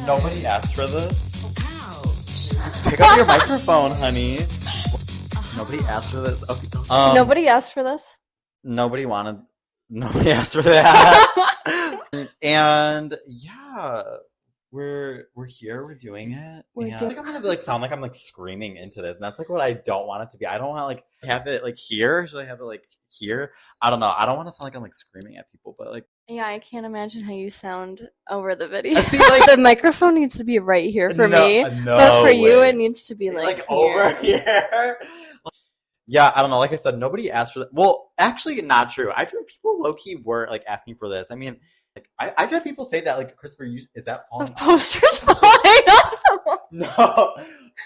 Nobody asked for this. Ouch. Pick up your microphone, honey. Nobody asked for this. Okay. Nobody asked for this. Nobody asked for that. And yeah, we're here. We're doing it. I think I'm gonna sound like I'm screaming into this, and that's what I don't want it to be. I don't want to have it here. Should I have it here? I don't know. I don't want to sound like I'm screaming at people, but yeah, I can't imagine how you sound over the video. See, the microphone needs to be right here for me, but for you, it needs to be here. Over here. Yeah, I don't know. Like I said, nobody asked for that. Well, actually, not true. I feel like people low-key were asking for this. I mean, I've had people say that, Christopher, is that falling? The poster's falling off the wall. No,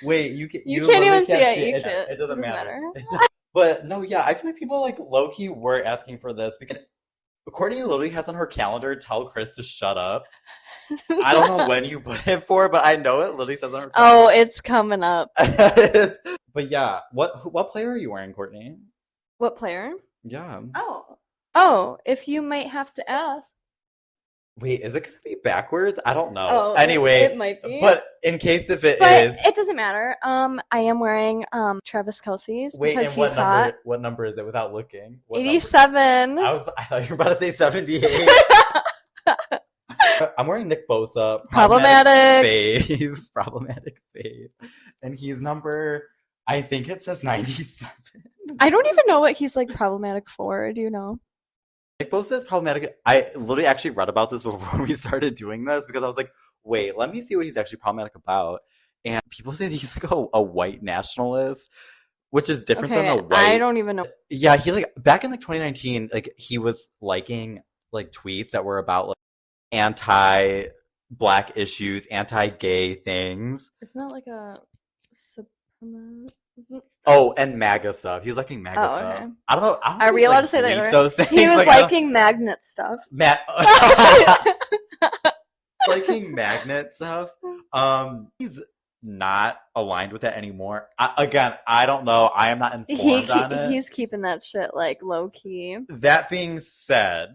wait, you can't even see it. It doesn't matter. But no, yeah, I feel like people low-key were asking for this because Courtney literally has on her calendar, tell Chris to shut up. I don't know when you put it for, but I know it literally says on her calendar. Oh, it's coming up. But yeah, what player are you wearing, Courtney? What player? Yeah. Oh, if you might have to ask. Wait, is it going to be backwards? I don't know. Oh, anyway, it might be. But in case if it is, it doesn't matter. I am wearing Travis Kelce's. Wait, because and he's hot. what number is it without looking? 87. I thought you were about to say 78. I'm wearing Nick Bosa. Problematic fave. And he's number, I think it says 97. I don't even know what he's problematic for. Do you know? Nick Bosa is problematic. I literally actually read about this before we started doing this because I was like, wait, let me see what he's actually problematic about. And people say that he's a white nationalist, which is different than a white. I don't even know. Yeah, he back in 2019, he was liking tweets that were about anti-black issues, anti-gay things. Isn't that a supremacist? Oh, and MAGA stuff. He was liking MAGA stuff. Okay. I don't know. Are we allowed to say that? Those things. He was liking magnet stuff. Liking magnet stuff. He's not aligned with that anymore. Again, I don't know. I am not informed on it. He's keeping that shit low key. That being said,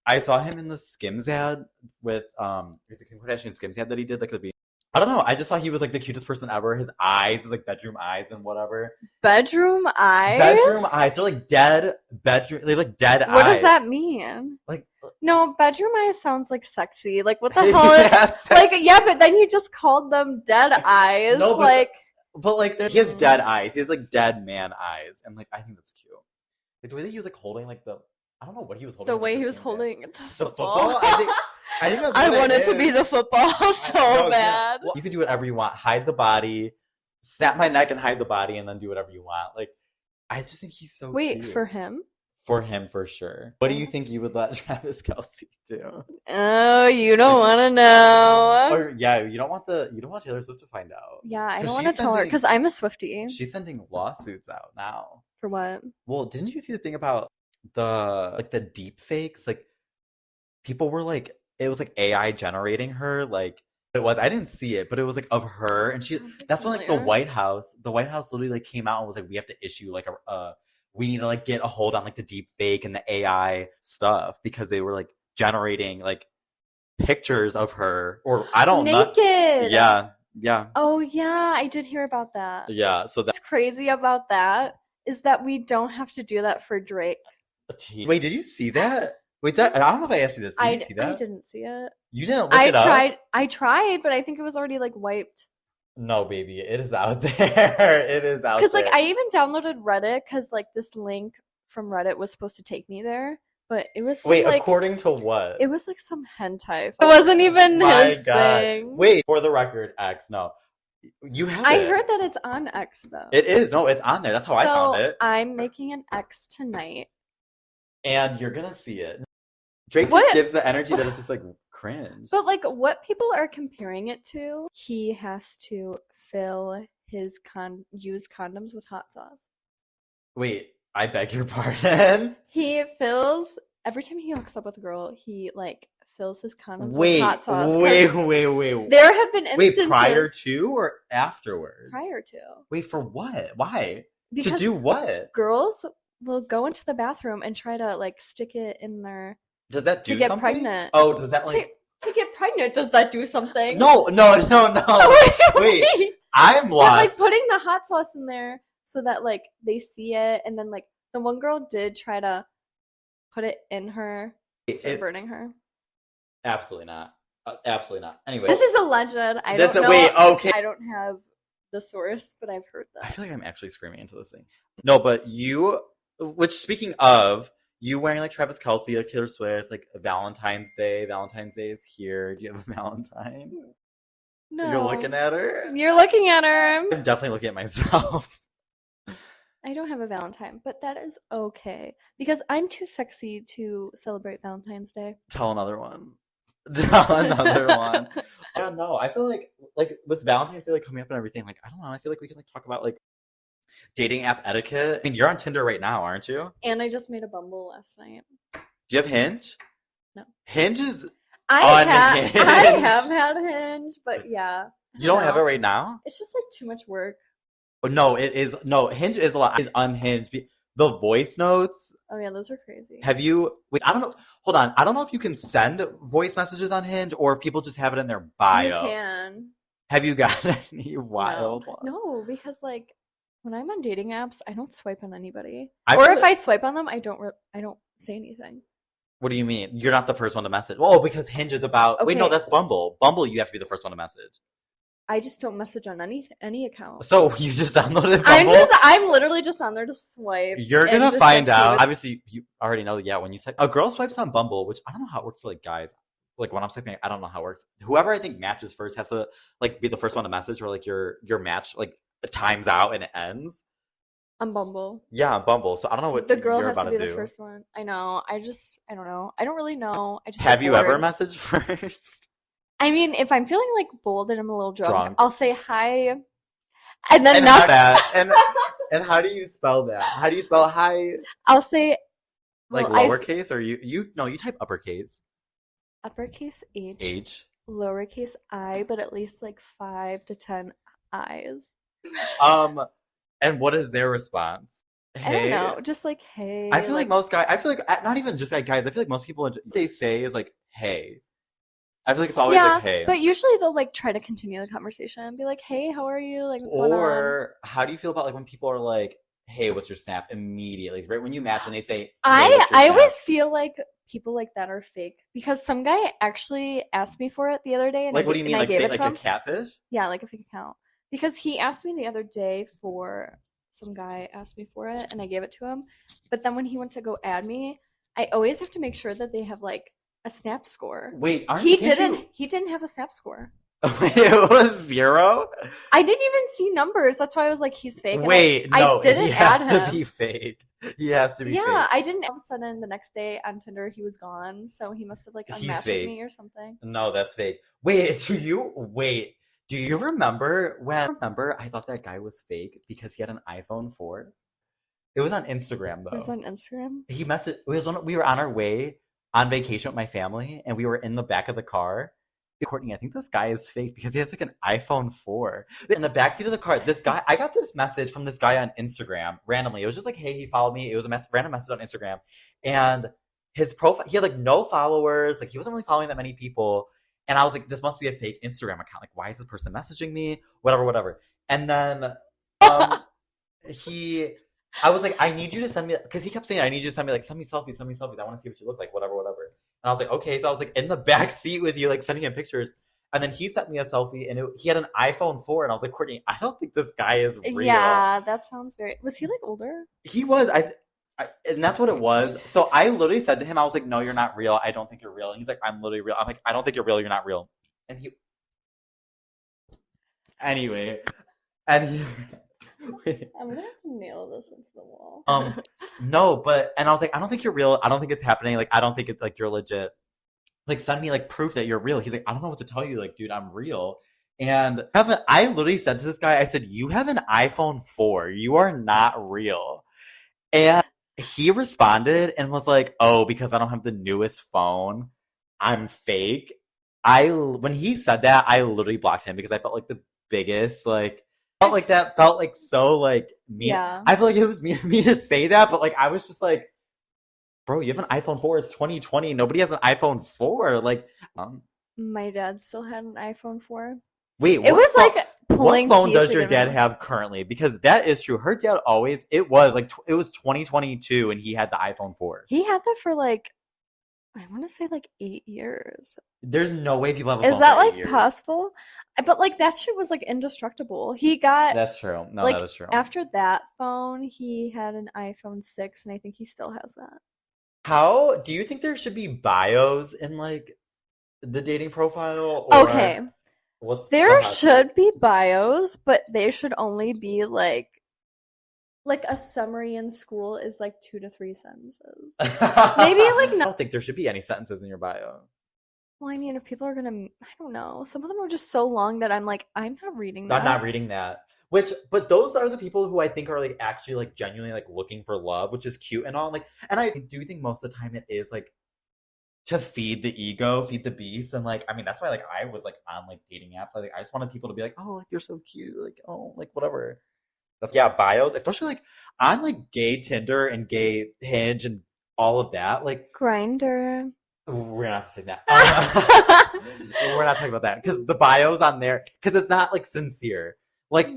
I saw him in the Skims ad with the Kim Kardashian Skims ad that he did I don't know. I just thought he was the cutest person ever. His eyes, his bedroom eyes and whatever. Bedroom eyes? Bedroom eyes. They're dead bedroom. They look dead eyes. What does that mean? No, bedroom eyes sounds sexy. What the hell is yeah, but then you just called them dead eyes. No, but he has dead eyes. He has dead man eyes, and I think that's cute. The way that he was holding I don't know what he was holding. The way he was holding the football. I think that's I wanted to be the football so bad. Well, you can do whatever you want. Hide the body, snap my neck and hide the body, and then do whatever you want. I just think he's so cute. For him? For him, for sure. What do you think you would let Travis Kelce do? Oh, you don't want to know. Or yeah, you don't want Taylor Swift to find out. Yeah, I don't want to tell her because I'm a Swiftie. She's sending lawsuits out now. For what? Well, didn't you see the thing about the deep fakes? People were it was AI generating her. It was. I didn't see it, but it was of her, and that's when the White House literally came out and was we have to issue we need to get a hold on the deep fake and the AI stuff because they were generating pictures of her or I don't know. Naked. Yeah. Oh yeah, I did hear about that. Yeah, so what's crazy about that is that we don't have to do that for Drake. Wait, did you see that? Wait, I don't know if I asked you this. Did you see that? I didn't see it. You didn't look it up? I tried, but I think it was already wiped. No, baby, it is out there. It is out there. Because I even downloaded Reddit because this link from Reddit was supposed to take me there, but it was according to what? It was some hentai. It wasn't even his thing. Wait, for the record, X. No, you have. I heard that it's on X though. It is. No, it's on there. That's how I found it. I'm making an X tonight, and you're gonna see it. Drake just gives the energy that is just cringe. But what people are comparing it to, he has to fill his used condoms with hot sauce. Wait, I beg your pardon? He fills every time he hooks up with a girl, he fills his condoms with hot sauce. Wait. There have been instances. Wait, prior to or afterwards? Prior to. Wait, for what? Why? Because to do what? Girls will go into the bathroom and try to stick it in their. Does that do to get something? pregnant? Oh, does that to get pregnant. Does that do something? No. Wait. I'm lost. But, like, putting the hot sauce in there so that, like, they see it, and then, like, the one girl did try to put it in her, burning her. Absolutely not. Absolutely not. Anyway. This is alleged. I don't know. Wait, okay. I don't have the source, but I've heard that. I feel like I'm actually screaming into this thing. No, but speaking of, you wearing like Travis Kelce, like Taylor Swift, like Valentine's Day. Valentine's Day is here. Do you have a Valentine? No. You're looking at her? You're looking at her. I'm definitely looking at myself. I don't have a Valentine, but that is okay. Because I'm too sexy to celebrate Valentine's Day. Tell another one. I don't know. I feel like with Valentine's Day like coming up and everything, like I don't know. I feel like we can like talk about like dating app etiquette. I mean, you're on Tinder right now, aren't you? And I just made a Bumble last night. Do you have Hinge? No. Hinge is I unhinged. have had Hinge, but yeah. You don't have it right now? It's just like too much work. No, it is. No, Hinge is a lot. It's unhinged. The voice notes. Oh yeah, those are crazy. Have you? Wait, I don't know. Hold on. I don't know if you can send voice messages on Hinge or if people just have it in their bio. You can. Have you got any wild ones? No, because like when I'm on dating apps, I don't swipe on anybody. Or if I swipe on them, I don't say anything. What do you mean? You're not the first one to message. Oh, because Hinge is about. Okay. Wait, no, that's Bumble. Bumble, you have to be the first one to message. I just don't message on any account. So you just downloaded Bumble? I'm literally just on there to swipe. You're gonna find out. Obviously, you already know. Yeah, when you type, a girl swipes on Bumble, which I don't know how it works for like guys. Like when I'm swiping, I don't know how it works. Whoever I think matches first has to like be the first one to message, or like your match like times out and it ends. On Bumble. Yeah, on Bumble. So I don't know what the girl you're has about to be do. The first one. I know. I don't know. I don't really know. I just have you ever messaged first? I mean, if I'm feeling like bold and I'm a little drunk. I'll say hi, and then and how do you spell that? How do you spell hi? I'll say like lowercase or you type uppercase. Uppercase H. Lowercase I, but at least like 5 to 10 I's. And what is their response? Hey. I don't know, just like hey. I feel like most guys. I feel like not even just like guys. I feel like most people they say is like hey. I feel like it's always like hey. But usually they'll like try to continue the conversation and be like, hey, how are you? Like what's going on? Or how do you feel about like when people are like, hey, what's your snap? Immediately, right when you match and they say, hey, I always feel like people like that are fake because some guy actually asked me for it the other day and like what do you mean like fake, like a catfish? Yeah, like a fake account. Because he asked me the other day some guy asked me for it and I gave it to him. But then when he went to go add me, I always have to make sure that they have like a snap score. Wait, he didn't have a snap score. It was 0? I didn't even see numbers. That's why I was like, he's fake. Wait, I didn't add him. He has to be fake. He has to be fake. Yeah, I didn't. All of a sudden, the next day on Tinder, he was gone. So he must have like unmatched with me or something. No, that's fake. Wait, do you remember when? I thought that guy was fake because he had an iPhone 4. It was on Instagram though. It was on Instagram? He messaged. It was when we were on our way on vacation with my family and we were in the back of the car. Courtney, I think this guy is fake because he has like an iPhone 4. In the backseat of the car, this guy, I got this message from this guy on Instagram randomly. It was just like, hey, he followed me. It was a random message on Instagram. And his profile, he had like no followers. Like he wasn't really following that many people. And I was like, this must be a fake Instagram account. Like, why is this person messaging me? Whatever. And then I was like, I need you to send me, because he kept saying, I need you to send me selfies. I want to see what you look like, whatever. And I was like, okay. So I was like in the back seat with you, like sending him pictures. And then he sent me a selfie and he had an iPhone 4. And I was like, Courtney, I don't think this guy is real. Yeah, that sounds very, was he like older? He was, and that's what it was. So I literally said to him, I was like, no, you're not real. I don't think you're real. And he's like, I'm literally real. I'm like, I don't think you're real. You're not real. And anyway. I'm gonna have to nail this into the wall. No, but and I was like, I don't think you're real. I don't think it's happening. Like, I don't think it's like you're legit. Like, send me like proof that you're real. He's like, I don't know what to tell you. Like, dude, I'm real. And I literally said to this guy, I said, you have an iPhone 4. You are not real. And he responded and was like, oh, because I don't have the newest phone, I'm fake. When he said that, I literally blocked him because I felt like the biggest felt like so like mean. Yeah. I feel like it was mean of me to say that, but like I was just like, bro, you have an iPhone 4. It's 2020. Nobody has an iPhone 4. Like, my dad still had an iPhone 4. Wait, It was like pulling what phone teeth does to your get dad me. have currently? Because that is true. Her dad always, it was 2022 and he had the iPhone 4. He had that for like, I want to say like 8 years. There's no way people have a Is phone that for 8 like years. possible? But like that shit was like indestructible. He got That's true. No, like that is true. after that phone, he had an iPhone 6, and I think he still has that. How do you think there should be bios in like the dating profile? Or Okay, what's the there hot should be bios, but they should only be like a summary in school is like 2 to 3 sentences. take? Maybe like I not. don't think there should be any sentences in your bio. Well, I mean, if people are gonna, I don't know. Some of them are just so long that I'm like, I'm not reading I'm not that. reading that. But those are the people who I think are like actually like genuinely like looking for love, which is cute and all. Like, and I do think most of the time it is like to feed the ego, feed the beast, and like I mean that's why like I was like on like dating apps. I just wanted people to be like, oh, like you're so cute, like oh, like whatever. That's yeah, bios, especially like on like gay Tinder and gay Hinge and all of that. Like Grinder. we're not saying that. We're not talking about that because the bios on there because it's not like sincere. Like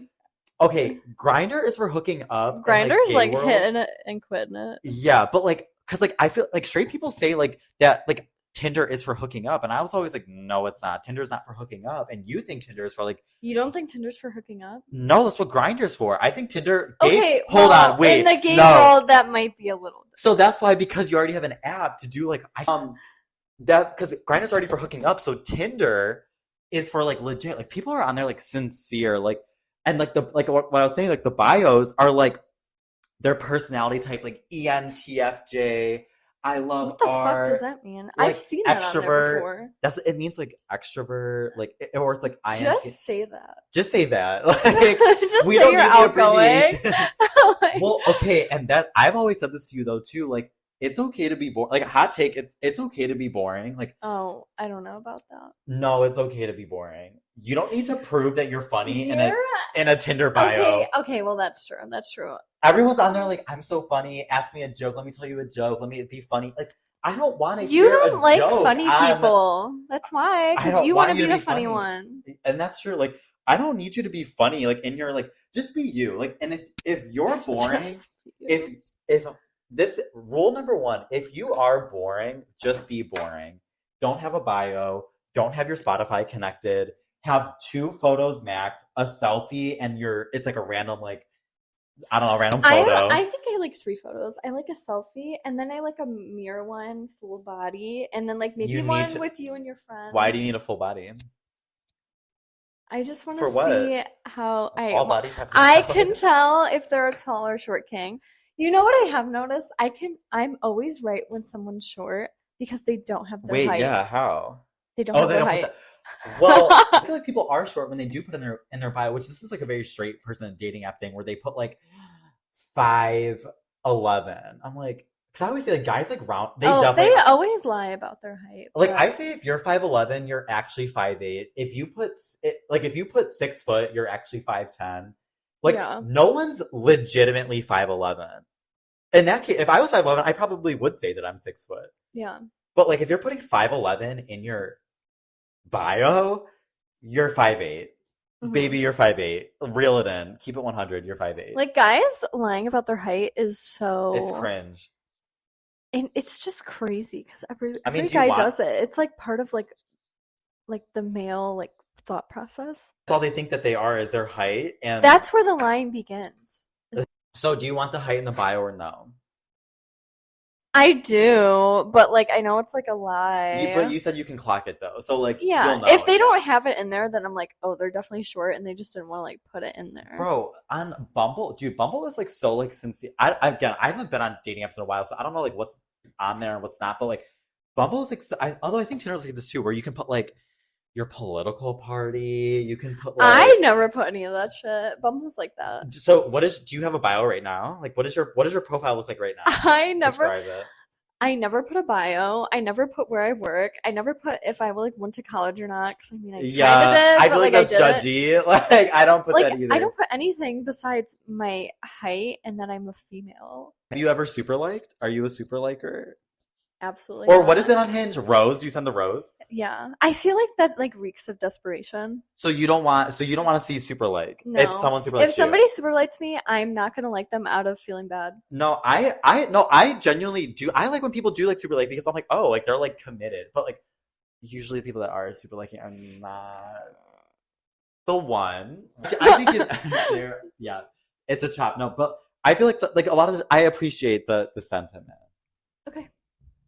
okay, Grinder is for hooking up. Grinder's gay like world. hitting it and quitting it. Yeah, but like, cause like I feel like straight people say like that like Tinder is for hooking up, and I was always like, no, it's not. Tinder's not for hooking up, and you think Tinder is for like. You don't think Tinder's for hooking up? No, that's what Grinder's for. I think Tinder. Okay, Hold well, on, wait. in the gay no. world, that might be a little. So that's why because you already have an app to do like that because Grinder's already for hooking up, so Tinder is for like legit. Like people are on there like sincere, like and like the like what I was saying, like the bios are like their personality type, like ENTFJ. I love What the art. fuck does that mean? like, I've seen that on there extrovert. before. That's it means like extrovert, like or it's like INTJ. Just say that. Just say that. Like Just we say don't you're need the outgoing. abbreviation. Like, Well, okay, and that I've always said this to you though too. Like it's okay to be boring. Like hot take, it's okay to be boring. Like oh, I don't know about that. no, it's okay to be boring. You don't need to prove that you're funny in You're a Tinder bio. okay. Well, that's true. That's true. Everyone's on there like I'm so funny. Ask me a joke. Let me tell you a joke. Let me be funny. Like I don't want to You hear don't a like joke funny on- people. That's why, I because don't you want want to you be to the be funny funny. one. And that's true. Like I don't need you to be funny. Like in your like just be you. Like and if you're boring, Just you. if this rule number one, if you are boring, just be boring. Don't have a bio. Don't have your Spotify connected. Have 2 photos max, a selfie, and it's like a random like I don't know, random photo. I think I like 3 photos. I like a selfie, and then I like a mirror one, full body, and then like maybe You need one to- with you and your friends. Why do you need a full body? I just want For to what? see how All body types. I can tell if they're a tall or short king. You know what I have noticed? I'm always right when someone's short because they don't have their Wait, height. yeah, how? They don't Oh, have they their don't height. put that. Well, I feel like people are short when they do put in their bio, which this is like a very straight person dating app thing where they put like 5'11". I'm like, because I always say like guys like round. They definitely they always lie about their height. like. but- I say if you're 5'11", you're actually 5'8". If you put 6 foot, you're actually 5'10". Like Yeah. no one's legitimately 5'11". In that case, if I was 5'11", I probably would say that I'm 6 foot. yeah. But like if you're putting 5'11" in your bio, you're 5'8". Mhm. Baby, you're 5'8". Reel it in. Keep it 100. You're 5'8". Like guys lying about their height is so it's cringe. and it's just crazy because every I mean, do you guy want- does it. It's like part of like the male like thought process. That's all they think that they are is their height. And That's where the lying begins. so do you want the height in the bio or no? I do, but like I know it's like a lie. But you said you can clock it though. So like yeah, you'll know. if they don't have it in there, then I'm like, oh, they're definitely short, and they just didn't want to like put it in there. Bro, on Bumble, dude, Bumble is like so like sincere. Again, I haven't been on dating apps in a while, so I don't know like what's on there and what's not. But like Bumble is like, although I think Tinder's like this too, where you can put like your political party. You can put. Like, I never put any of that shit. Bumble's like that. So do you have a bio right now? Like what does your profile look like right now? I never Describe it. I never put a bio. I never put where I work. I never put if I like went to college or not. Because I mean, I kind of did. I but, feel like that's I didn't. judgy. Like I don't put Like that either. I don't put anything besides my height and that I'm a female. Have you ever super liked? Are you a super liker? absolutely Or what is it not. on Hinge? Rose? You send the rose? Yeah. I feel like that like reeks of desperation. So you don't want to see super like No. if someone super If likes you. somebody super likes me, I'm not gonna like them out of feeling bad. No, I genuinely do. I like when people do like super like because I'm like, oh, like they're like committed. But like usually the people that are super liking are not the one. I think yeah, it's a chop. No, but I feel like a lot of I appreciate the sentiment. Okay.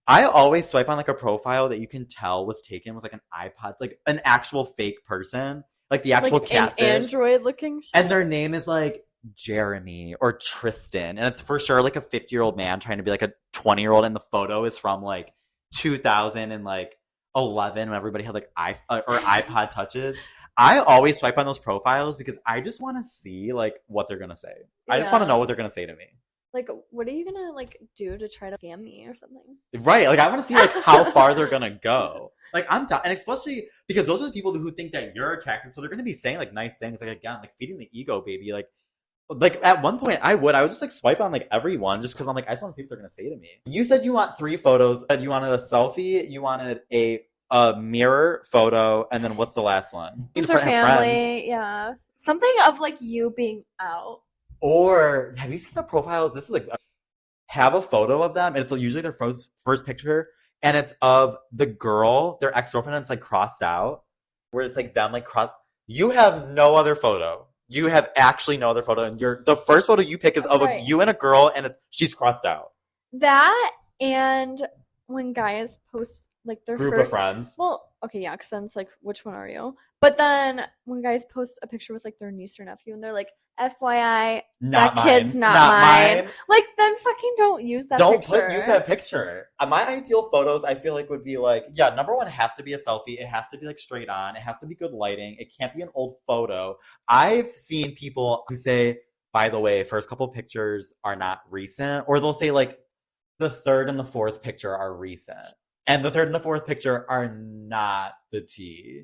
I always swipe on like a profile that you can tell was taken with like an iPod, like an actual fake person, like the actual Like catfish, an android looking shit. and their name is like Jeremy or Tristan, and it's for sure like a 50-year-old man trying to be like a 20-year-old, and the photo is from like 2011 when everybody had like iPod touches. I always swipe on those profiles because I just want to see like what they're gonna say. I just want to know what they're gonna say to me. Like, what are you gonna like do to try to scam me or something? Right, like I want to see like how far they're gonna go. Like I'm down, and especially because those are the people who think that you're attractive, so they're gonna be saying like nice things. Like again, like feeding the ego, baby. Like at one point, I would just like swipe on like everyone just because I'm like I just want to see what they're gonna say to me. You said you want 3 photos. And you wanted a selfie. You wanted a mirror photo, and then what's the last one? Friends or family, yeah, something of like you being out. Or have you seen the profiles? This is like have a photo of them, and it's usually their first picture, and it's of the girl, their ex-girlfriend, and it's like crossed out, where it's like them like crossed. You have no other photo. You have actually no other photo, and the first photo you pick is of you and a girl, and she's crossed out. That and when guys post like their group first of friends. Well, okay, yeah, because then it's like, which one are you? But then when guys post a picture with like their niece or nephew, and they're like, FYI, that kid's not mine. Like, then fucking don't use that picture. Use that picture. My ideal photos, I feel like, would be like, yeah, number one, it has to be a selfie. It has to be like straight on. It has to be good lighting. It can't be an old photo. I've seen people who say, by the way, first couple pictures are not recent, or they'll say like the third and the fourth picture are recent. And the third and the fourth picture are not the tea.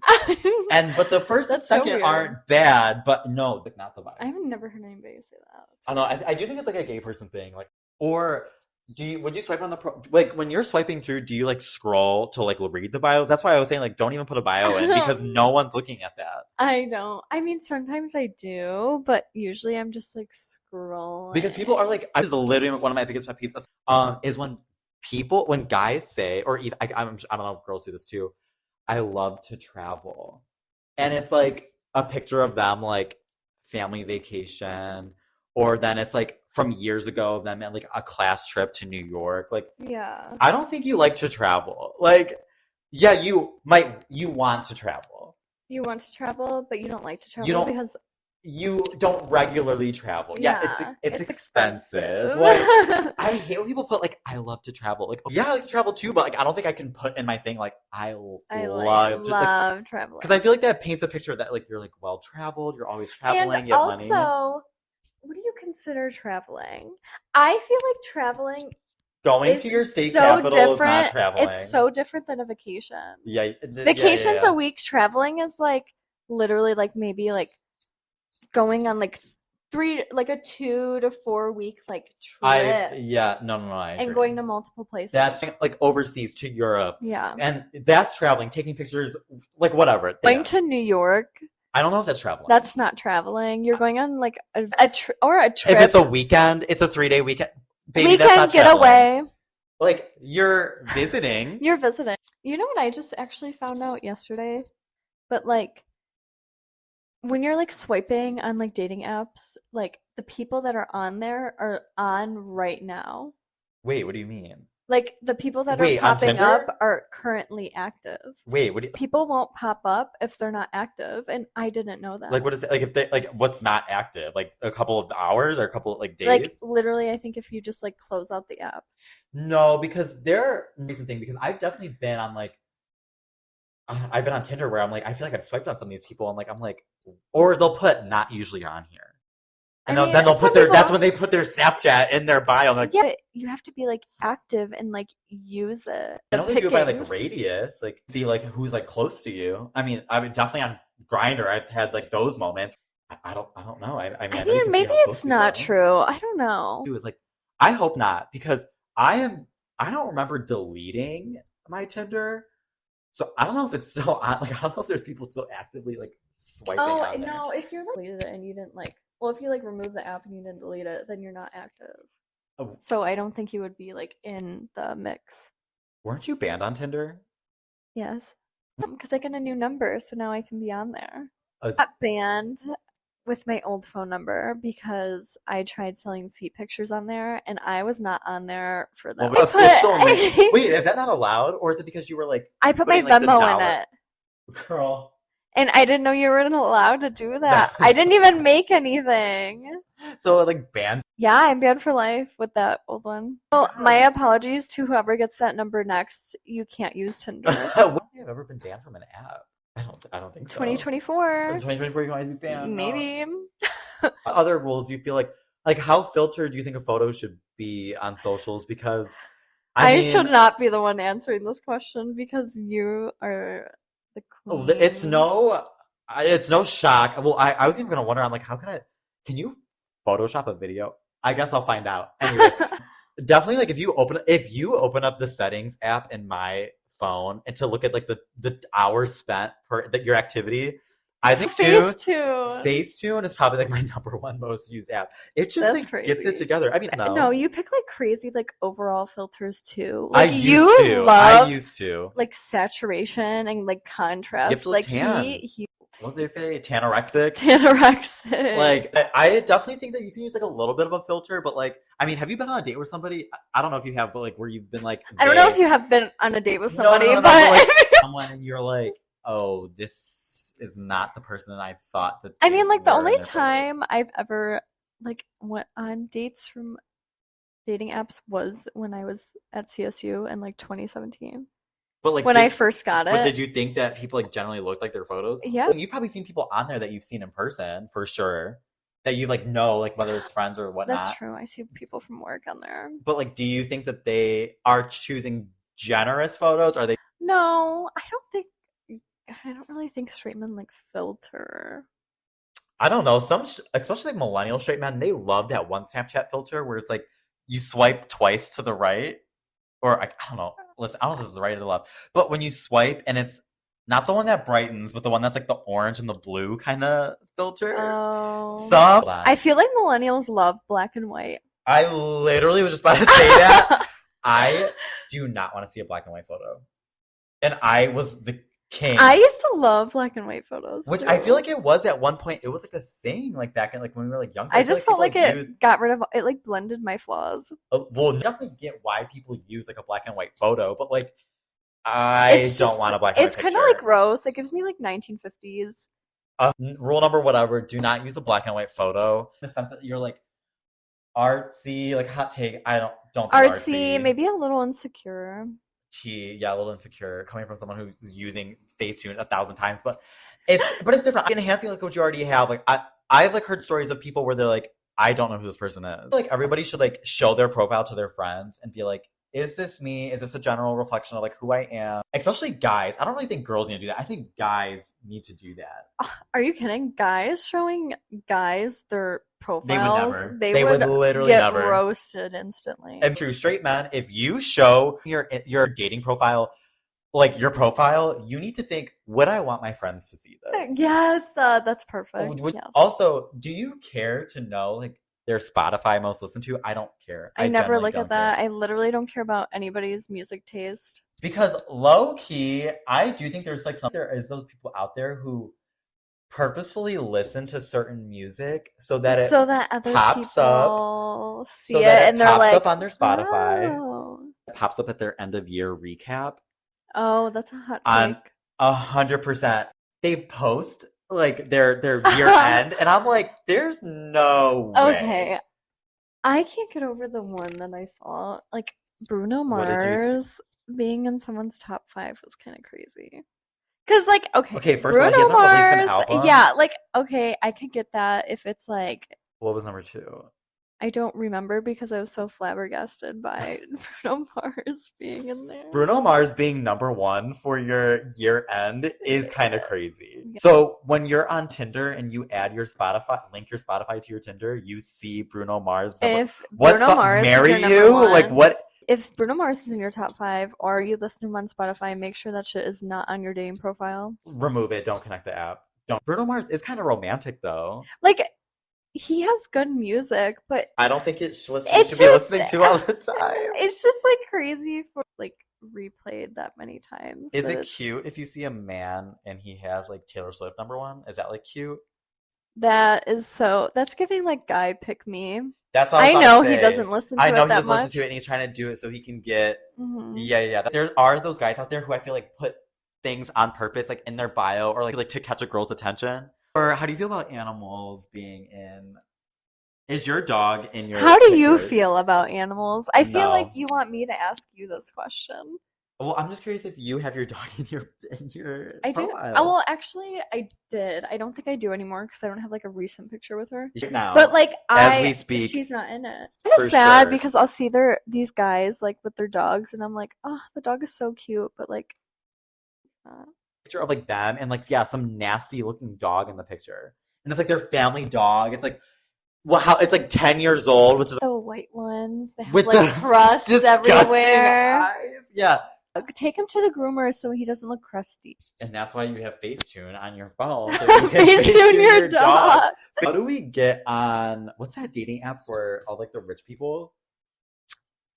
But the first and second aren't bad, but no, not the vibe. I've never heard anybody say that. I don't know. I do think it's like a gay person thing. Like, or would you swipe on like when you're swiping through, do you like scroll to like read the bios? That's why I was saying like don't even put a bio in because no one's looking at that. I don't. I mean, sometimes I do, but usually I'm just like scrolling. Because people are like, this is literally one of my biggest pet peeves. Is when guys say, or even, I don't know if girls do this too, I love to travel. And it's like a picture of them like family vacation, or then it's like from years ago of them at like a class trip to New York. Like, yeah, I don't think you like to travel. Like, yeah, you want to travel. You want to travel, but you don't like to travel because you don't regularly travel. Yeah, it's expensive. Like, I hate when people put like, I love to travel. Like, yeah, I like to travel too, but like, I don't think I can put in my thing like, I love traveling. Because I feel like that paints a picture that like you're like well traveled, you're always traveling, and you have also, money. What do you consider traveling? I feel like traveling. Going to your state capital is not traveling. It's so different than a vacation. Yeah, vacation's a week. Traveling is like literally like maybe like going on like a 2 to 4 week like trip. I agree. And going to multiple places. That's like overseas to Europe. Yeah. And that's traveling, taking pictures, like whatever. Going to New York. I don't know if that's traveling. That's not traveling. You're going on like a trip. If it's a weekend, it's a 3-day weekend. Baby, that's not getaway. Like, you're visiting. You're visiting. You know what I just actually found out yesterday? But like, when you're like swiping on like dating apps, like the people that are on there are on right now. Wait, what do you mean? Like the people that are popping up are currently active. Wait, people won't pop up if they're not active, and I didn't know that. Like, what is it? Like, if they like, what's not active? Like a couple of hours or a couple of like days? Like literally, I think if you just like close out the app. No, because they're recent thing. Because I've definitely been on like, I've been on Tinder where I'm like, I feel like I've swiped on some of these people, and like I'm like, or they'll put not usually on here. And then they'll put that's when they put their Snapchat in their bio. Like, yeah, you have to be like active and like use it. I don't think do it by like radius, like see like who's like close to you. I mean, definitely on Grindr, I've had like those moments. I don't know. I mean, maybe it's not true. I don't know. It was like, I hope not, because I I don't remember deleting my Tinder. So I don't know if it's still on. Like, I don't know if there's people still actively like swiping Oh on there. no, if you're like deleted it and you didn't like, well, if you like remove the app and you didn't delete it, then you're not active. Oh, So I don't think you would be like in the mix. weren't you banned on Tinder? Yes, because I got a new number, so now I can be on there. Uh, Got banned with my old phone number because I tried selling feet pictures on there, and I was not on there for well, that. the official name. Wait, is that not allowed, or is it because you were like I put my putting, like, the Venmo in dollar- it, Girl? and I didn't know you weren't allowed to do that. I didn't even make anything. So like banned. Yeah, I'm banned for life with that old one. So my apologies to whoever gets that number next. You can't use Tinder. When have you ever been banned from an app? I don't think so. 2024. 2024, you can always be banned. Maybe. What other rules do you feel like how filtered do you think a photo should be on socials? Because I mean, should not be the one answering this question because you are the queen. it's no shock. Well, I was even gonna wonder. I'm like, can you Photoshop a video? I guess I'll find out. Anyway, definitely like if you open up the settings app in my phone and to look at like the hours spent per your activity, I think Facetune is probably like my number one most used app. It just That's like gets crazy. it together. I mean, No, you pick like crazy like overall filters too. I Like used to. like saturation and like contrast. You have to look Like tan. he What do they say? Tanorexic. anorexic. Like I definitely think that you can use like a little bit of a filter, but like I mean, have you been on a date with somebody? I don't know if you have, but like where you've been like I don't know if you have been on a date with somebody, no, but like someone and you're like, oh, this is not the person I thought that. I mean, like the were in only their photos. time I've ever like went on dates from dating apps was when I was at CSU in like 2017 But like when I first got But it. did you think that people like generally looked like their photos? Yeah. Well, you've probably seen people on there that you've seen in person for sure. That you like know, like whether it's friends or whatnot. That's true. I see people from work on there. But like, do you think that they are choosing generous photos? Are they? No, I don't really think straight men like filter. I don't know. Especially like millennial straight men, they love that one Snapchat filter where it's like you swipe twice to the right, or I don't know. Listen, I don't know if this is the right or the left, but when you swipe and it's not the one that brightens, but the one that's like the orange and the blue kind of filter. Oh. I feel like millennials love black and white. I literally was just about to say that. I do not want to see a black and white photo. And I was the king. I used to love black and white photos. Which too. I feel like it was at one point. It was like a thing, like back in like when we were like younger. I just felt like it used... got rid of it, like blended my flaws. Well, definitely get why people use like a black and white photo, but like I don't want a black and white picture. It's kind of like gross. It gives me like 1950s. Rule number whatever: do not use a black and white photo in the sense that you're like artsy, like hot take. I don't think artsy. Maybe a little insecure. Yeah, a little insecure coming from someone who's using Facetune 1,000 times, but it's different. Enhancing like what you already have. Like I've like heard stories of people where they're like, I don't know who this person is. Like everybody should like show their profile to their friends and be like, is this me? Is this a general reflection of like who I am? Especially guys. I don't really think girls need to do that. I think guys need to do that. Are you kidding? Guys showing guys their profiles, they would literally get never roasted instantly. And true straight men, if you show your dating profile, like your profile, you need to think, would I want my friends to see this? Yes, that's perfect. Yes. Also, do you care to know like their Spotify most listened to? I don't care. I never look at that. I literally don't care about anybody's music taste. Because low key, I do think there's like there is those people out there who purposefully listen to certain music so that other pops people up, see it and they're like, up on their Spotify. Oh. It pops up at their end of year recap. Oh, that's a hot take. 100%. They post like their year end, and I'm like, there's no way. Okay. I can't get over the one that I saw. Like Bruno Mars being in someone's top 5 was kind of crazy. Cause like, okay, first Bruno of all, he hasn't Mars, released an album. yeah, like, okay, I could get that if it's like. What was number 2? I don't remember because I was so flabbergasted by Bruno Mars being in there. Bruno Mars being number 1 for your year end is kind of crazy. Yeah. So when you're on Tinder and you add your Spotify, link your Spotify to your Tinder, you see Bruno Mars. If Bruno Mars marry is your you? number 1, like what? if Bruno Mars is in your top 5 or you listen to him on Spotify, make sure that shit is not on your dating profile. Remove it. Don't connect the app. Don't. Bruno Mars is kind of romantic though. Like, he has good music, but I don't think it's what you it's should be just listening to all the time. it's just like crazy for like replayed that many times. Is that it it's- cute if you see a man and he has like Taylor Swift #1? Is that like cute? That's giving like guy pick me. That's what I was about know to he say. doesn't listen to I know it he that doesn't much. listen to it and he's trying to do it so he can get. Mhm. Yeah. There are those guys out there who I feel like put things on purpose, like in their bio or like to catch a girl's attention. Or how do you feel about animals being in? Is your dog in your? How do you pictures? feel about animals? I feel No. like you want me to ask you this question. Well, I'm just curious if you have your dog in your I do. profile. Oh, well, actually, I did. I don't think I do anymore because I don't have like a recent picture with her. Now, But like, as we speak, she's not in it. for I'm sad sure. because I'll see these guys like with their dogs, and I'm like, oh, the dog is so cute, but like, picture of like them and like some nasty looking dog in the picture, and it's like their family dog. It's like it's like 10 years old, which is the white ones. They have with like the crust disgusting everywhere. eyes. Yeah. Take him to the groomer so he doesn't look crusty. And that's why you have Facetune on your phone. So you can Facetune your dog. How do we get on what's that dating app for all like the rich people?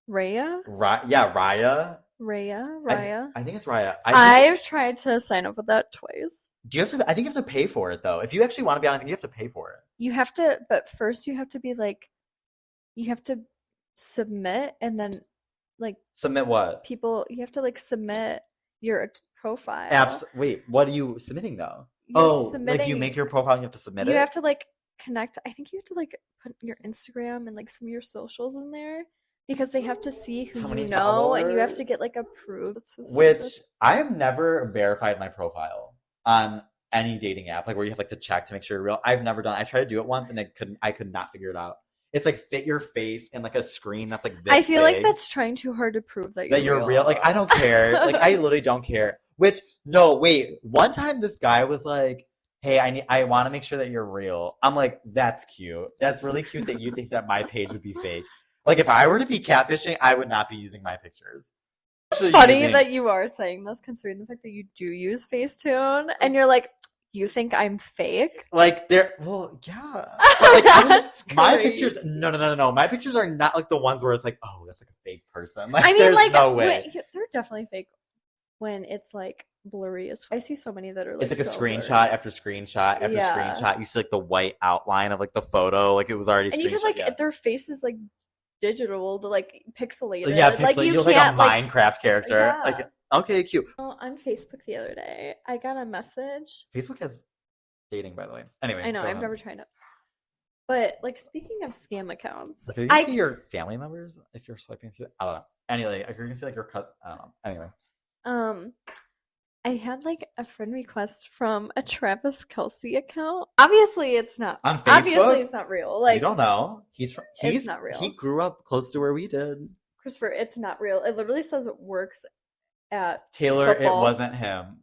Raya? Raya. Raya? I think it's Raya. I've tried to sign up with that twice. Do you have to? I think you have to pay for it though. If you actually want to be on, I think you have to pay for it. You have to, but first you have to be like, you have to submit, and then like Submit what? you have to like submit your profile. Wait, what are you submitting though? You're like you make your profile and you have to submit it? You have to like connect. I think you have to like put your Instagram and like some of your socials in there because they have to see who How you many know, and you have to followers? get like approved. It's so Which stupid. I have never verified my profile on any dating app, like where you have like to check to make sure you're real. I've never done. I tried to do it once and I could not figure it out. It's like fit your face in like a screen that's like this I feel like big, that's trying too hard to prove that you're real. Like I don't care. Like I literally don't care. Which no, wait. One time this guy was like, "Hey, I want to make sure that you're real." I'm like, "That's cute. That's really cute that you think that my page would be fake." Like if I were to be catfishing, I would not be using my pictures. It's funny that you are saying this, considering the fact that you do use Facetune, and you're like, you think I'm fake? Like well, yeah. But like That's my crazy. pictures, no. My pictures are not like the ones where it's like, oh, that's like a fake person. Like I mean, there's like, no way. they're definitely fake when it's like blurry as I see so many that are like It's like a so screenshot blurry. after screenshot after Yeah. screenshot. You see like the white outline of like the photo, like it was already. And you can like yeah. their face is like digital, the like pixelated. Yeah, like you you look like a can't like Minecraft character. Yeah. Like okay, cute. on Facebook the other day. I got a message. Facebook has dating, by the way. Anyway, I know go I've on. never tried it, but like speaking of scam accounts, Can you see your family members if you're swiping through? I don't know. Anyway, if you're gonna see like your cut, I don't know. Anyway, I had like a friend request from a Travis Kelce account. Obviously, it's not. on Facebook, Obviously, it's not real. Like you don't know. He's not real. He grew up close to where we did. Christopher, it's not real. It literally says it works at Taylor, football. it wasn't him.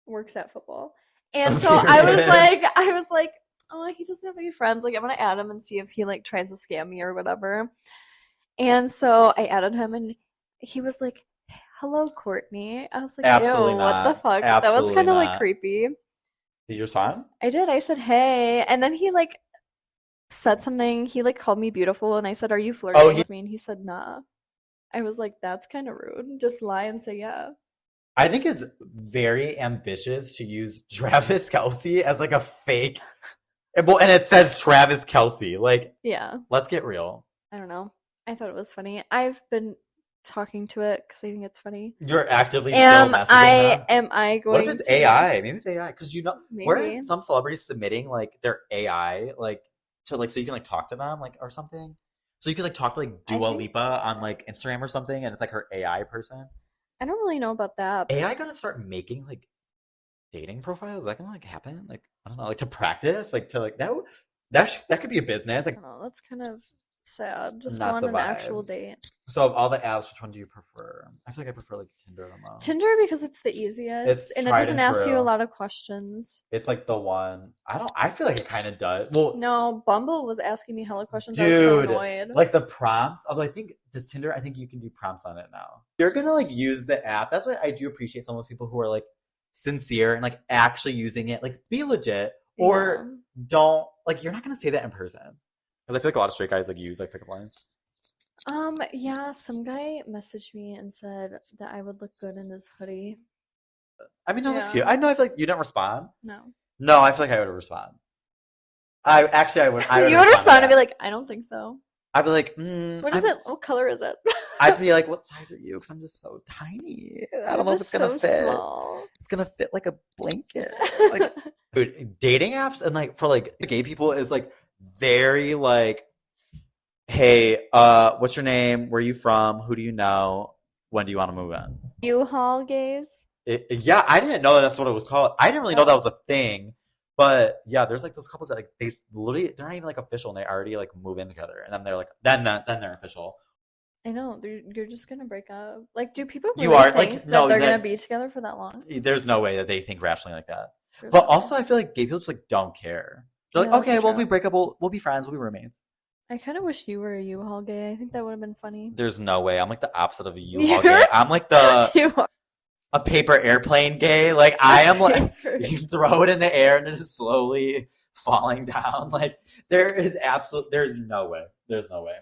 Works at football. And so I was like, oh, he doesn't have any friends. Like, I'm gonna add him and see if he like tries to scam me or whatever. And so I added him, and he was like, "Hello, Courtney." I was like, Absolutely "Ew, not. what the fuck?" That was Absolutely kind of not. like creepy. Did you respond? I did. I said, "Hey," and then he like said something. He like called me beautiful, and I said, "Are you flirting with me?" And he said, "Nah." I was like, "That's kind of rude. Just lie and say yeah." I think it's very ambitious to use Travis Kelce as like a fake. Well, and it says Travis Kelce. Like, Yeah. let's get real. I don't know. I thought it was funny. I've been talking to it because I think it's funny. You're actively still messaging them? Am I going What if it's to AI? Maybe it's AI because Maybe. weren't some celebrities submitting like their AI like to like so you can like talk to them like or something. So you could like talk to like Dua think- Lipa on like Instagram or something, and it's like her AI person. I don't really know about that. AI gonna start making like dating profiles? Is that gonna like happen? Like I don't know, like to practice, like to like that could be a business. I Like don't know. That's kind of sad. Just go Not on the an actual vibe. date. So of all the apps, which one do you prefer? I feel like I prefer like Tinder the most. Tinder because it's the easiest It's and it tried doesn't and ask you a true. lot of questions. It's like the one. I feel like it kind of does. Well, No, Bumble was asking me hella questions. I was so dude, annoyed. like the prompts. Although I think this Tinder, I think you can do prompts on it now. You're gonna like use the app. That's why I do appreciate some of those people who are like sincere and like actually using it. Like be legit or don't like. You're not gonna say that in person because I feel like a lot of straight guys like use like pickup lines. Yeah, some guy messaged me and said that I would look good in this hoodie. I mean, no, that's Yeah. cute. I know. I feel like you didn't respond. No. No, I feel like I would respond. I would. I would You would respond and be to like, I don't think so. that. I'd be like, What is it? What color is it? I'd be like, what size are you? Because I'm just so tiny. I don't know if it's gonna so fit. small. It's gonna fit like a blanket. Like, dude, dating apps and like for like gay people is like very like, hey, what's your name? Where are you from? Who do you know? When do you want to move in? U-Haul gays. Yeah, I didn't know that's what it was called. I didn't really know that was a thing. But yeah, there's like those couples that like they literally they're not even like official and they already like move in together and then they're like then they're official. I know you're just gonna break up. Like, do people You really are think like that no, they're gonna be together for that long? There's no way that they think rationally like that. There's But no also, way. I feel like gay people just like don't care. They're Yeah, like, okay, that's well, if true. we break up, we'll be friends, we'll be roommates. I kind of wish you were a U-Haul gay. I think that would have been funny. There's no way. I'm like the opposite of a You're- U-Haul gay. I'm like the You are a paper airplane gay. Like I am like paper. you throw it in the air and it is slowly falling down. Like there's no way. There's no way.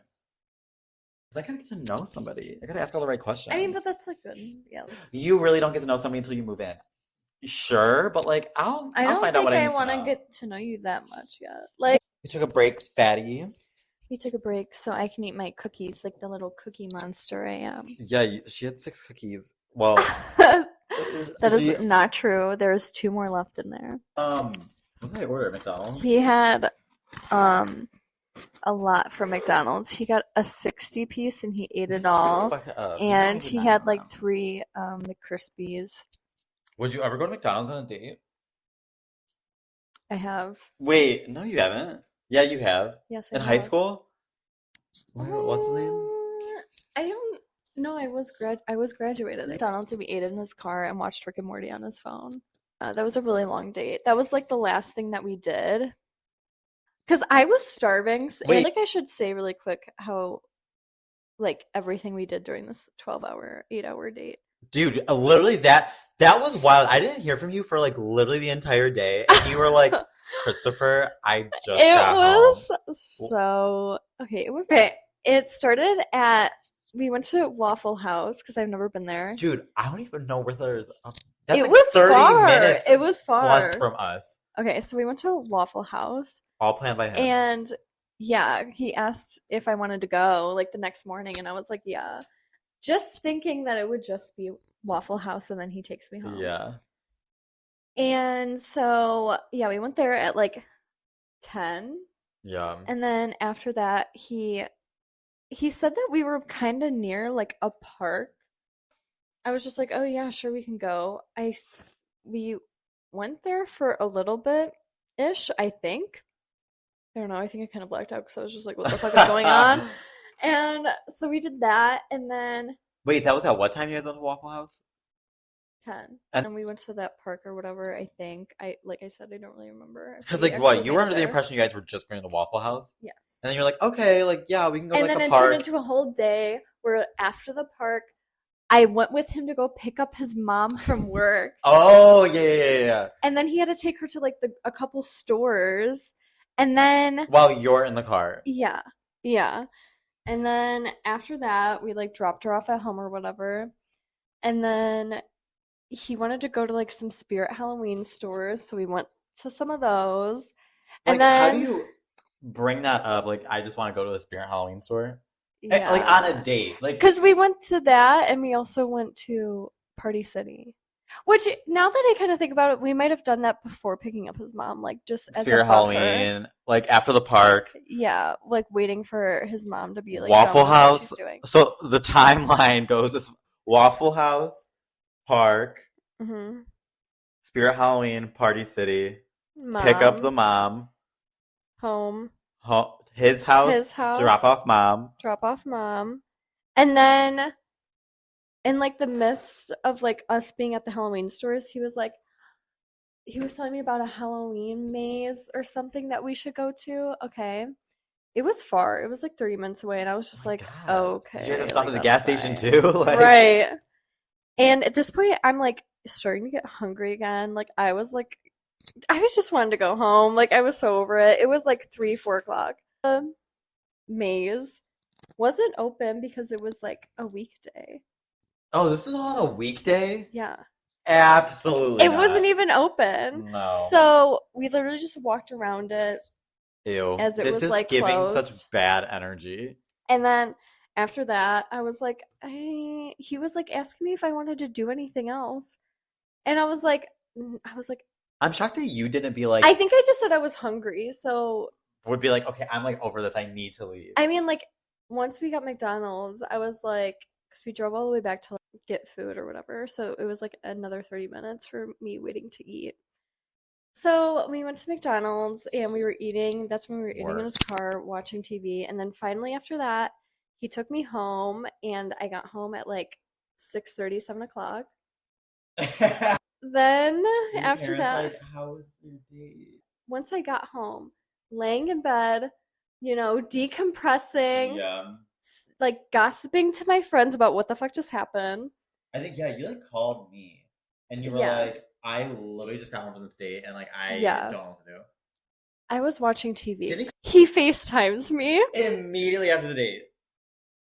Because I gotta get to know somebody. I gotta ask all the right questions. I mean, but that's like good. Yeah. You really don't get to know somebody until you move in. Sure, but like I'll I don't find out think what I I need want to to know. get to know you that much yet. Like, You took a break, fatty. we took a break so I can eat my cookies, like the little cookie monster I am. Yeah, she had 6 cookies. Well, That is she, not true. There's 2 more left in there. what did I order at McDonald's? He had a lot from McDonald's. He got a 60 piece and he ate it all. Fuck it up. And I he did had not like know. 3 McCrispies. Would you ever go to McDonald's on a date? I have. Wait, no, you haven't. Yeah, you have. Yes, I In have. high school? What's the name? I don't know. I was graduated at McDonald's and we ate in his car and watched Rick and Morty on his phone. That was a really long date. That was like the last thing that we did. Because I was starving. So I Wait. feel like I should say really quick how like everything we did during this 8-hour date. Dude, literally that was wild. I didn't hear from you for like literally the entire day. And you were like, Christopher, I just It got was home. so okay. It was okay. It started at we went to Waffle House because I've never been there. Dude, I don't even know where there's. That's It like was 30 far. minutes It was far plus from us. Okay, so we went to Waffle House. All planned by him. And yeah, he asked if I wanted to go like the next morning, and I was like, yeah. Just thinking that it would just be Waffle House, and then he takes me home. Yeah. And so, yeah, we went there at like 10. Yeah. And then after that, he said that we were kind of near like a park. I was just like, oh yeah, sure, we can go. We went there for a little bit-ish, I think. I don't know. I think I kind of blacked out because I was just like, what the fuck is going on? And so we did that, and then Wait, that was at what time you guys went to Waffle House? 10. And- And we went to that park or whatever, I think. Like I said, I don't really remember. Because We like what? actually You made were it under the there. impression you guys were just going to the Waffle House? Yes. And then you're like, okay, like yeah, we can go And to like then a it park. turned into a whole day where after the park, I went with him to go pick up his mom from work. Oh, yeah. And then he had to take her to like a couple stores. And then While you're in the car. yeah. And then after that, we like dropped her off at home or whatever. And then he wanted to go to like some Spirit Halloween stores, so we went to some of those. Like, And then how do you bring that up? Like, I just want to go to a Spirit Halloween store. yeah. Like on a date. Like, Because we went to that and we also went to Party City. Which, now that I kind of think about it, we might have done that before picking up his mom, like just as Spirit a buffer. Halloween, like after the park. Yeah, like waiting for his mom to be like Waffle done with what House. she's doing. So the timeline goes as Waffle House, Park, Mm-hmm. Spirit Halloween, Party City, pick up the mom, home, his house, his house, drop off mom. And then in like the midst of like us being at the Halloween stores, he was telling me about a Halloween maze or something that we should go to. Okay. It was far. It was like 30 minutes away, and I was just like, God. okay. Did you have to stop like, at the gas that's station fine. too? Like, Right. And at this point, I'm like starting to get hungry again. Like I was just wanting to go home. Like I was so over it. It was like 3, 4 o'clock. The maze wasn't open because it was like a weekday. oh, this is on a weekday? Yeah. Absolutely It not. wasn't even open. No. So we literally just walked around it. Ew. As it this was is like giving closed. such bad energy. And then after that, I was like, he was like asking me if I wanted to do anything else. And I was like, I'm shocked that you didn't be like, I think I just said I was hungry. So, would be like, okay, I'm like over this. I need to leave. I mean, like, once we got McDonald's, I was like, because we drove all the way back to like, get food or whatever. So it was like another 30 minutes for me waiting to eat. So we went to McDonald's and we were eating. That's when we were eating in his car, watching TV. And then finally after that, he took me home and I got home at like 6:30, 7 o'clock. Then after that, like, how was your date? once I got home, laying in bed, decompressing, Yeah. like gossiping to my friends about what the fuck just happened. I think, yeah, you like called me and you were Yeah. like, I literally just got home from the state and like, I Yeah. don't know what to do. I was watching TV. Did He FaceTimes me. Immediately after the date.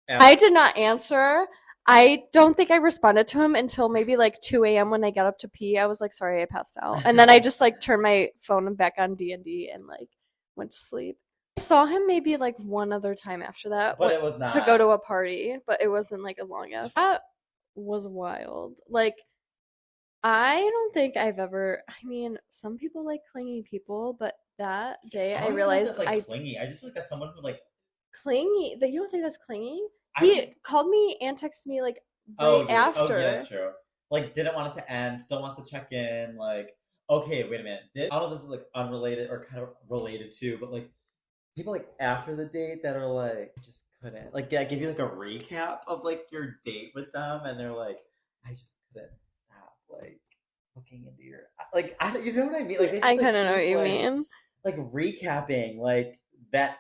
I did not answer. I don't think I responded to him until maybe like 2 a.m. when I got up to pee. I was like, sorry, I passed out. And then I just like turned my phone back on D&D and like went to sleep. I saw him maybe like one other time after that. But it was not. To go to a party, but it wasn't like a long ass. That was wild. Like, I don't think I've ever, I mean, some people like clingy people, but that day I realized clingy. I just feel like that's someone who like clingy. That you don't think that's clingy? I He just- called me and texted me like after. Oh, yeah, that's true. Like, didn't want it to end, still wants to check in. Like, okay, wait a minute. I don't know if this is like unrelated or kind of related to, but like people like after the date that are like, I just couldn't. Like, yeah, give you like a recap of like your date with them, and they're like, I just couldn't stop like looking into your like. You know what I mean? Like, they just, I kind of know what you like, mean. Like recapping like that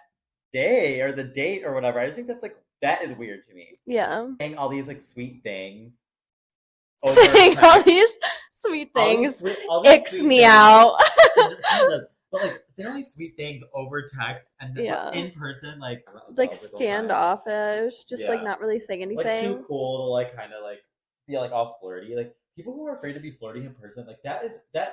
day or the date or whatever. I just think that's like. That is weird to me. Yeah. Saying all these like sweet things. Saying all these sweet things. All these Icks sweet me things. out. But like saying all these sweet things over text and then Yeah. in person, like standoffish, just like not really saying anything. Like too cool to like kind of like be like all flirty. Like people who are afraid to be flirty in person, like that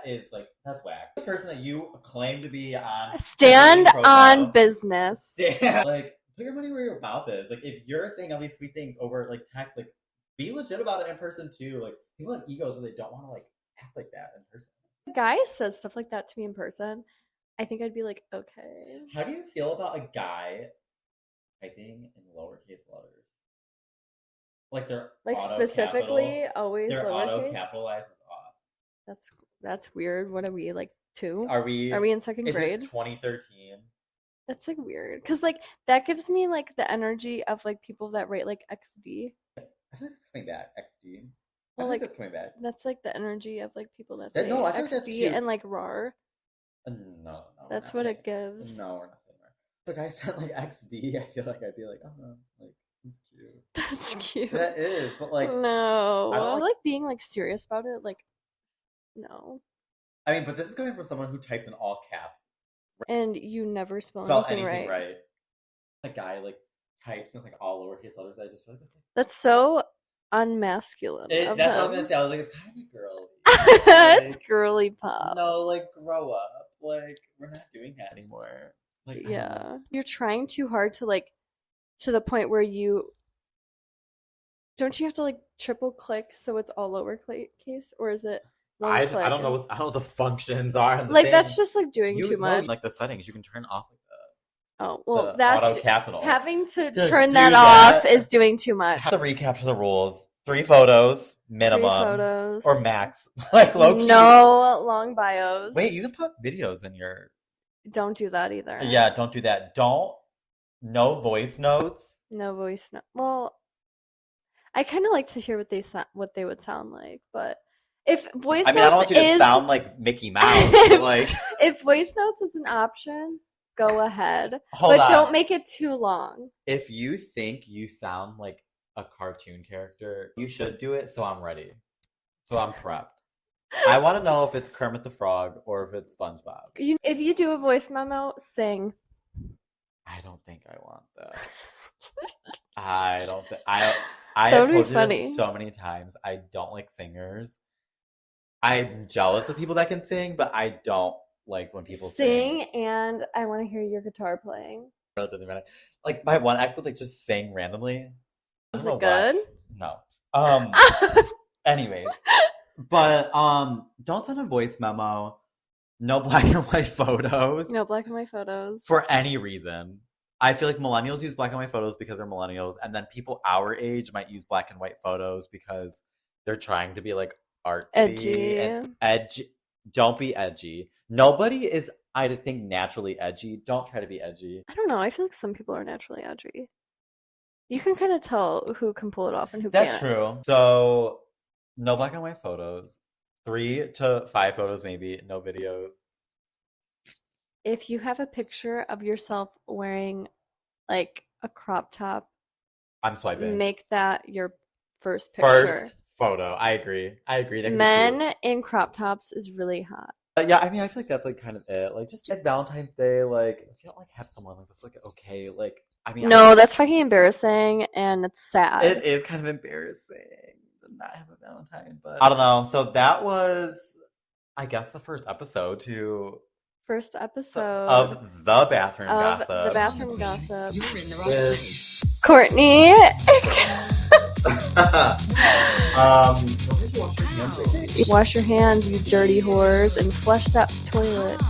is like that's whack. The person that you claim to be on Stand on business. Like put your money where your mouth is. Like if you're saying all these sweet things over like text, like be legit about it in person too. Like people have egos where they don't want to like act like that in person. If a guy says stuff like that to me in person, I think I'd be like, okay. How do you feel about a guy typing in lowercase letters? Like they're like specifically always they're lowercase. auto capitalized as off. That's weird. What are we like 2? Are we in second grade? 2013. That's like weird because like that gives me like the energy of like people that write like XD. I feel like it's coming back. XD. Well, I like think that's coming back. that's like the energy of like people that say No, I feel like that's XD cute. and like RAR. No. That's what it gives. No, we're not saying that. If a guy said like XD, I feel like I'd be like, oh, like that's cute. That's cute. That is, but like no, I don't like being like serious about it. Like no. I mean, but this is coming from someone who types in all caps. And you never spell anything right. A guy like types in like all lowercase letters. I just feel like that's so unmasculine. that's what I was gonna say. I was like, it's kind of girly. It's girly pop. No, like grow up. Like we're not doing that anymore. Like yeah, you're trying too hard to like to the point where you don't you have to like triple click so it's all lowercase, or is it? I don't know what the functions are. Like that's just like doing too much. Like the settings, you can turn off like that. Oh well, that's auto capital. Having to turn that off is doing too much. Have to recap to the rules: 3 photos minimum, 3 photos or max. Like low key. No long bios. Wait, you can put videos in your. Don't do that either. Yeah, don't do that. Don't No voice notes. No voice note. Well, I kind of like to hear what they would sound like, but if voice I mean, I don't notes want you to is sound like Mickey Mouse, but like, if voice notes is an option, go ahead, hold but on. don't make it too long. If you think you sound like a cartoon character, you should do it so I'm ready. So I'm prepped. I want to know if it's Kermit the Frog or if it's SpongeBob. If you do a voice memo, sing. I don't think I want that. I don't think I That have would be told you funny. this so many times. I don't like singers. I'm jealous of people that can sing, but I don't like when people Sing, and I want to hear your guitar playing. It doesn't matter. Like my one ex would like just sing randomly. I Is don't it know why. good? No. Anyways, but don't send a voice memo. No black and white photos. No black and white photos. For any reason. I feel like millennials use black and white photos because they're millennials, and then people our age might use black and white photos because they're trying to be like artsy Edgy. and edgy. Don't be edgy. Nobody is, I think, naturally edgy. Don't try to be edgy. I don't know. I feel like some people are naturally edgy. You can kind of tell who can pull it off and who That's can't. true. So, no black and white photos. 3 to 5 photos, maybe. No videos. If you have a picture of yourself wearing like a crop top, I'm swiping. make that your first picture. First photo. I agree. That could be cute. Men in crop tops is really hot. Yeah, I mean, I feel like that's like kind of it. Like, just it's Valentine's Day. Like, if you don't like have someone, like that's like okay. Like, I mean, No, that's fucking embarrassing and it's sad. it is kind of embarrassing to not have a Valentine, but I don't know. So that was, I guess, the first episode First episode of the bathroom of gossip. the bathroom gossip. You're in the wrong With- place. Courtney. Don't forget to wash your hands. Wash your hands, you dirty whores, and flush that toilet.